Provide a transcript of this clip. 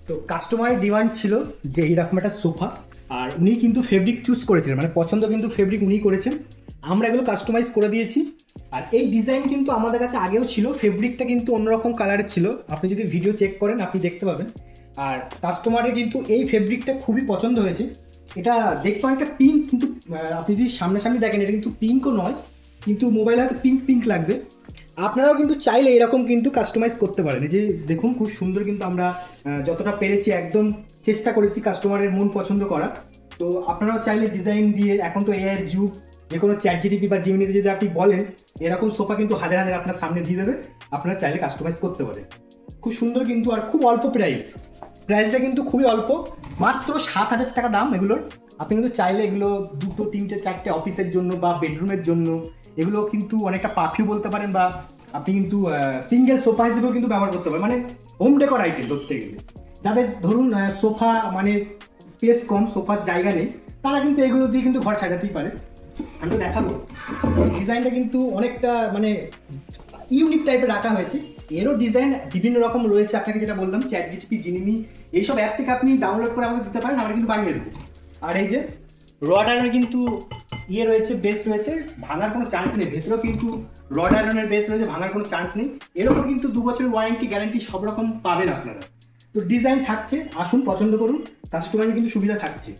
তো কাস্টমারের ডিমান্ড ছিল যে এইরকম একটা সোফা, আর উনি কিন্তু ফেব্রিক চুজ করেছিলেন, মানে পছন্দ কিন্তু ফেব্রিক উনি করেছেন, আমরা এগুলো কাস্টমাইজ করে দিয়েছি। আর এই ডিজাইন কিন্তু আমাদের কাছে আগেও ছিল, ফেব্রিকটা কিন্তু অন্যরকম কালারের ছিল, আপনি যদি ভিডিও চেক করেন আপনি দেখতে পাবেন। আর কাস্টমারের কিন্তু এই ফেব্রিকটা খুবই পছন্দ হয়েছে। এটা দেখতে অনেকটা পিঙ্ক, কিন্তু আপনি যদি সামনাসামনি দেখেন এটা কিন্তু পিঙ্কও নয়, কিন্তু মোবাইলে হয়তো পিঙ্ক পিঙ্ক লাগবে। আপনারাও কিন্তু চাইলে এরকম কিন্তু কাস্টমাইজ করতে পারেন। এই যে দেখুন খুব সুন্দর, কিন্তু আমরা যতটা পেরেছি একদম চেষ্টা করেছি কাস্টমারের মন পছন্দ করা। তো আপনারাও চাইলে ডিজাইন দিয়ে, এখন তো এআই এর যুগ, যে কোনো চ্যাট জিটিপি বা জিমিনিতে যদি আপনি বলেন এরকম সোফা কিন্তু হাজার হাজার আপনার সামনে দিয়ে দেবে, আপনারা চাইলে কাস্টমাইজ করতে পারেন। খুব সুন্দর কিন্তু, আর খুব অল্প প্রাইসটা কিন্তু খুবই অল্প, মাত্র 7,000 টাকা দাম এগুলোর। আপনি কিন্তু চাইলে এগুলো 2, 3, 4টে অফিসের জন্য বা বেডরুমের জন্য এগুলো কিন্তু অনেকটা পারফিউ বলতে পারেন, বা আপনি কিন্তু সিঙ্গেল সোফা হিসেবেও কিন্তু ব্যবহার করতে পারেন, মানে হোম ডেকর আইটেম ধরতে গেলে। যাদের ধরুন সোফা মানে স্পেস কম, সোফার জায়গা নেই, তারা কিন্তু এগুলো দিয়ে কিন্তু ঘর সাজাতেই পারে। আমি তো দেখাবো, ডিজাইনটা কিন্তু অনেকটা মানে ইউনিক টাইপের রাখা হয়েছে। এরও ডিজাইন বিভিন্ন রকম রয়েছে, আপনাকে যেটা বললাম চ্যাট জিটিপি, জিমিনি এইসব অ্যাপ থেকে আপনি ডাউনলোড করে আমাকে দিতে পারেন, আমরা কিন্তু বানিয়ে দেবো। আর এই যে রড আয়রনের কিন্তু রয়েছে, বেস রয়েছে, ভাঙার কোনো চান্স নেই। ভেতরেও কিন্তু রড আয়রনের বেস রয়েছে, ভাঙার কোনো চান্স নেই। এর ওপর কিন্তু 2 বছরের ওয়ারেন্টি গ্যারান্টি সব রকম পাবেন আপনারা। তো ডিজাইন থাকছে, আসুন পছন্দ করুন, কাস্টমাইজে কিন্তু সুবিধা থাকছে।